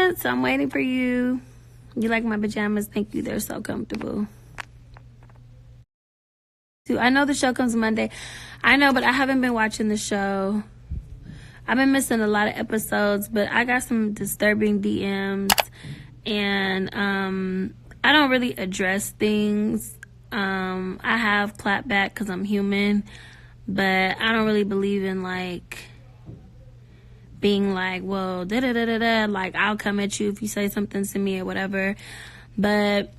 Prince, I'm waiting for you. You like my pajamas? Thank you. They're so comfortable. I know the show comes Monday. I know, but I haven't been watching the show. I've been missing a lot of episodes, but I got some disturbing DMs, and I don't really address things. I have clap back because I'm human, but I don't really believe in like being like, well, da-da-da-da-da, like I'll come at you if you say something to me or whatever. But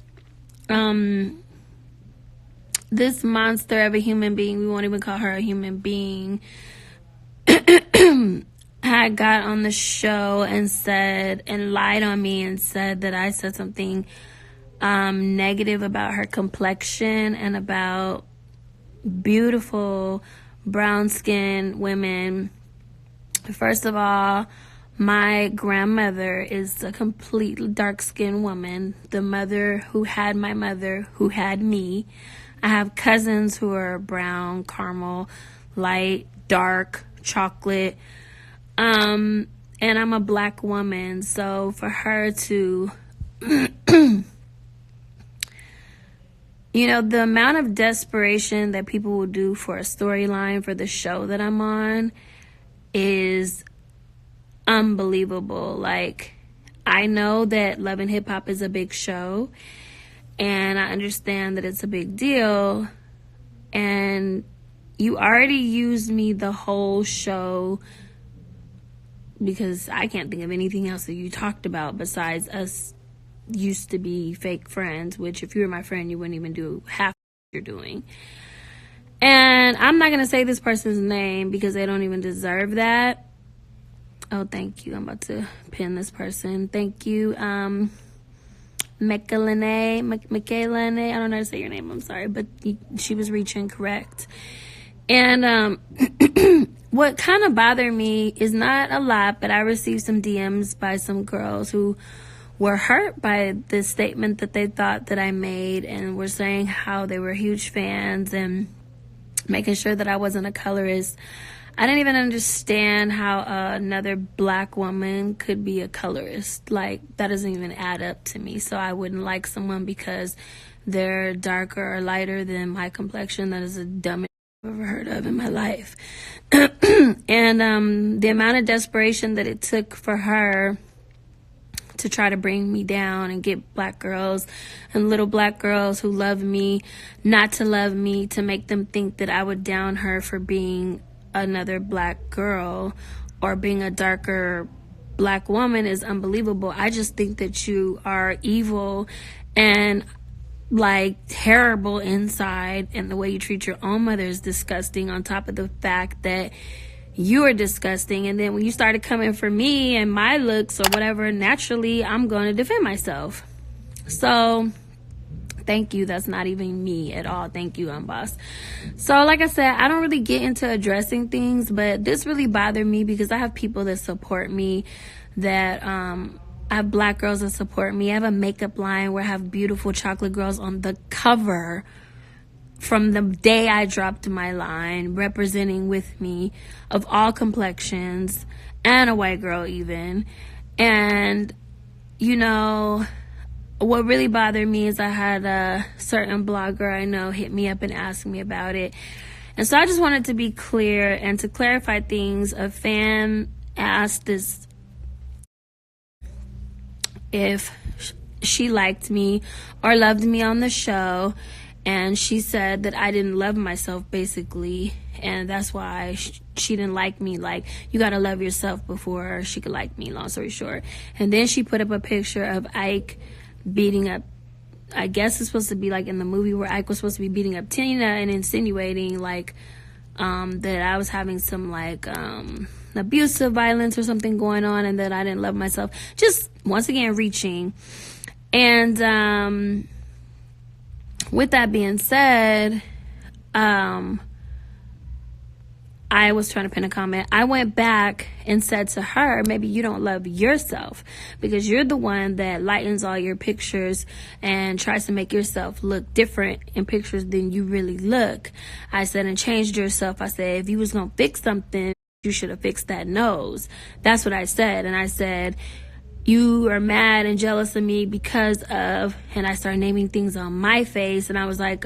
this monster of a human being, we won't even call her a human being, had got on the show and said and lied on me and said that I said something negative about her complexion and about beautiful brown skinned women. First of all, my grandmother is a completely dark skinned woman, the mother who had my mother, who had me. I have cousins who are brown, caramel, light, dark, chocolate, and I'm a black woman. So for her to you know, the amount of desperation that people will do for a storyline for the show that I'm on is unbelievable. Like, I know that Love and Hip Hop is a big show, and I understand that it's a big deal, and you already used me the whole show because I can't think of anything else that you talked about besides us used to be fake friends, which if you were my friend, you wouldn't even do half what you're doing. And I'm not going to say this person's name because they don't even deserve that. Oh, thank you. I'm about to pin this person. Thank you. Michaela, I don't know how to say your name. I'm sorry, but she was reaching correct. And what kind of bothered me is not a lot, but I received some DMs by some girls who were hurt by the statement that they thought that I made, and were saying how they were huge fans and making sure that I wasn't a colorist. I didn't even understand how another black woman could be a colorist. Like, that doesn't even add up to me. So I wouldn't like someone because they're darker or lighter than my complexion. That is the dumbest I've ever heard of in my life. And the amount of desperation that it took for her to try to bring me down and get black girls and little black girls who love me not to love me, to make them think that I would down her for being another black girl or being a darker black woman is unbelievable. I just think that you are evil and like terrible inside, and the way you treat your own mother is disgusting, on top of the fact that you are disgusting. And then when you started coming for me and my looks or whatever, naturally I'm going to defend myself. So thank you. That's not even me at all. Thank you, boss. So like I said, I don't really get into addressing things, but this really bothered me because I have people that support me, that I have black girls that support me. I have a makeup line where I have beautiful chocolate girls on the cover from the day I dropped my line, representing with me, of all complexions, and a white girl even. And, you know, what really bothered me is I had a certain blogger I know hit me up and ask me about it. And so I just wanted to be clear and to clarify things. A fan asked this if she liked me or loved me on the show, and she said that I didn't love myself, basically, and that's why she didn't like me. Like, you gotta love yourself before she could like me, long story short. And then she put up a picture of Ike beating up, I guess it's supposed to be like in the movie where Ike was supposed to be beating up Tina and insinuating like that I was having some like abusive violence or something going on, and that I didn't love myself. Just once again reaching. And with that being said, I was trying to pin a comment. I went back and said to her, maybe you don't love yourself because you're the one that lightens all your pictures and tries to make yourself look different in pictures than you really look. I said, and changed yourself. I said, if you was going to fix something, you should have fixed that nose. That's what I said. And I said, you are mad and jealous of me because of, and I started naming things on my face, and I was like,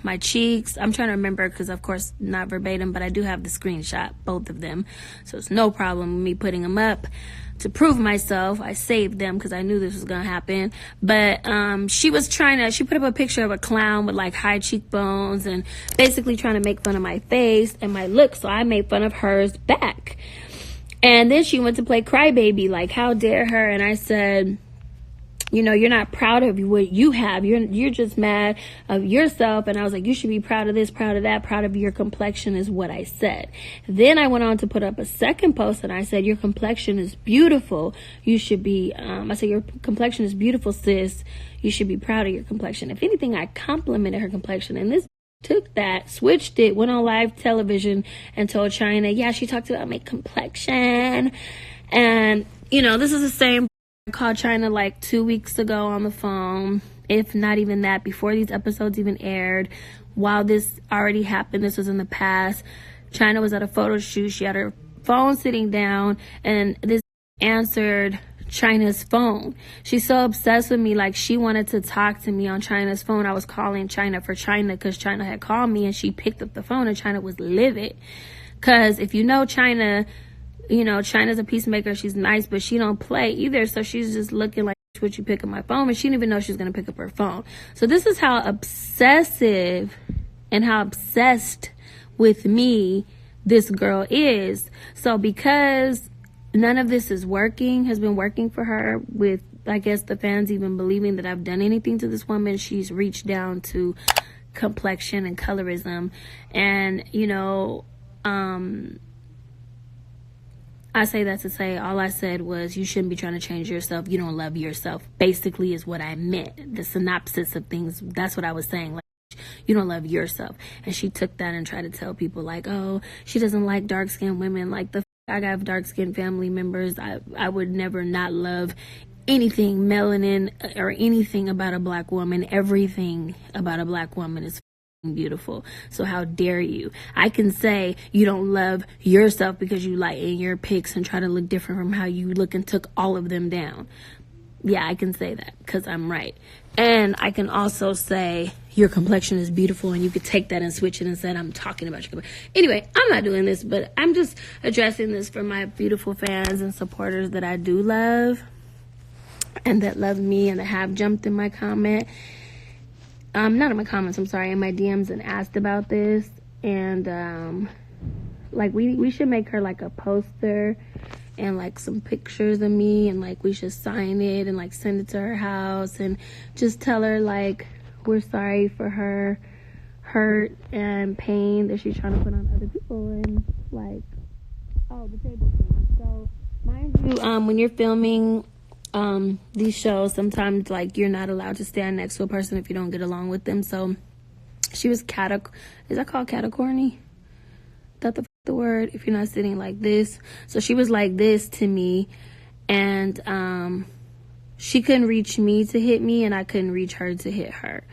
my cheeks. I'm trying to remember, because of course not verbatim, but I do have the screenshot, both of them, so it's no problem with me putting them up to prove myself. I saved them because I knew this was gonna happen. But she put up a picture of a clown with like high cheekbones and basically trying to make fun of my face and my look, so I made fun of hers back. And then she went to play crybaby, like, how dare her? And I said, you know, you're not proud of what you have. You're just mad of yourself. And I was like, you should be proud of this, proud of that, proud of your complexion, is what I said. Then I went on to put up a second post, and I said, your complexion is beautiful. You should be, I said, your complexion is beautiful, sis. You should be proud of your complexion. If anything, I complimented her complexion. And this took that, switched it, went on live television and told China, yeah, she talked about my complexion. And, you know, this is the same. I called China like 2 weeks ago on the phone, if not even that, before these episodes even aired. While this already happened, this was in the past. China was at a photo shoot. She had her phone sitting down, and this answered China's phone. She's so obsessed with me, like she wanted to talk to me on China's phone. I was calling China for China because China had called me, and she picked up the phone, and China was livid. Because if you know China, you know, China's a peacemaker. She's nice, but she don't play either. So she's just looking like, would you pick up my phone? And she didn't even know she was going to pick up her phone. So this is how obsessive and how obsessed with me this girl is. So because none of this has been working for her, with, I guess, the fans even believing that I've done anything to this woman, she's reached down to complexion and colorism. And, you know, I say that to say, all I said was, you shouldn't be trying to change yourself. You don't love yourself, basically, is what I meant. The synopsis of things, that's what I was saying. Like, you don't love yourself. And she took that and tried to tell people like, oh, she doesn't like dark-skinned women. Like, I got dark-skinned family members. I would never not love anything melanin or anything about a black woman. Everything about a black woman is beautiful. So how dare you? I can say you don't love yourself because you lighten your pics and try to look different from how you look, and took all of them down. Yeah, I can say that because I'm right. And I can also say your complexion is beautiful, and you could take that and switch it and say I'm talking about your complexion. Anyway, I'm not doing this, but I'm just addressing this for my beautiful fans and supporters that I do love and that love me and that have jumped in my comment. Not in my comments, I'm sorry, in my DMs, and asked about this. And like we should make her like a poster and like some pictures of me, and like we should sign it and like send it to her house and just tell her like we're sorry for her hurt and pain that she's trying to put on other people. And like, oh, the table thing. So mind you, when you're filming these shows, sometimes like you're not allowed to stand next to a person if you don't get along with them. So she was is that called catacorny? That the word, if you're not sitting like this. So she was like this to me, and she couldn't reach me to hit me, and I couldn't reach her to hit her.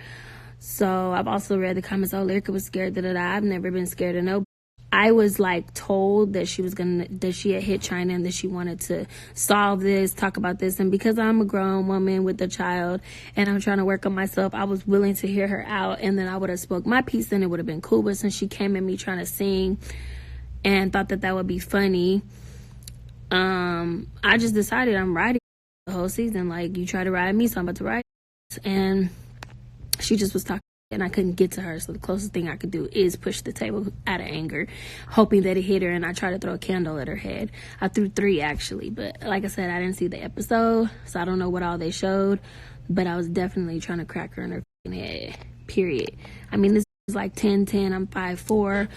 So I've also read the comments, oh, Lyrica was scared, da-da-da. I've never been scared of no. I was like told that she had hit China and that she wanted to solve this, talk about this. And because I'm a grown woman with a child and I'm trying to work on myself, I was willing to hear her out, and then I would have spoke my piece and it would have been cool. But since she came at me trying to sing and thought that would be funny, I just decided I'm riding the whole season. Like, you try to ride me, so I'm about to ride. And she just was talking, and I couldn't get to her, so the closest thing I could do is push the table out of anger, hoping that it hit her, and I tried to throw a candle at her head. I threw 3, actually, but like I said, I didn't see the episode, so I don't know what all they showed, but I was definitely trying to crack her in her head, period. I mean, this is like 10'10", I'm 5'4".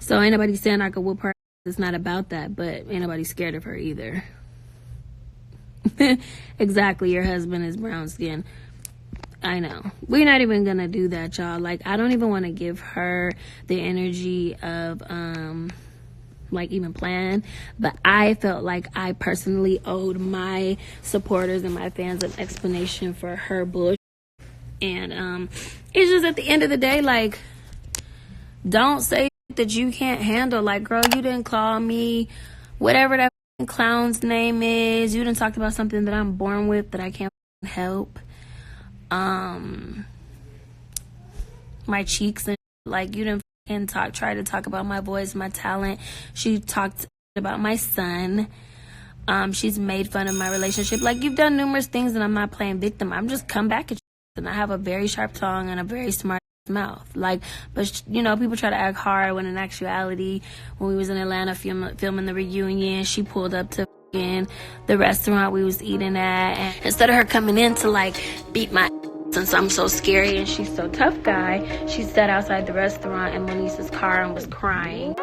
So ain't nobody saying I could whoop her. It's not about that, but ain't nobody scared of her either. Exactly, your husband is brown skin. I know. We're not even gonna do that, y'all. Like, I don't even want to give her the energy of like even plan, but I felt like I personally owed my supporters and my fans an explanation for her bullshit. And it's just, at the end of the day, like, Don't say that you can't handle. Like, girl, you didn't call me whatever that clown's name is. You done talked about something that I'm born with that I can't help. My cheeks and like, you didn't try to talk about my voice, my talent. She talked about my son. She's made fun of my relationship. Like, you've done numerous things, and I'm not playing victim. I'm just come back at you, and I have a very sharp tongue and a very smart mouth. Like, but you know, people try to act hard when in actuality, when we was in Atlanta filming the reunion, she pulled up to the restaurant we was eating at, and instead of her coming in to like beat my since I'm so scary and she's so tough guy, she sat outside the restaurant in Monisa's car and was crying.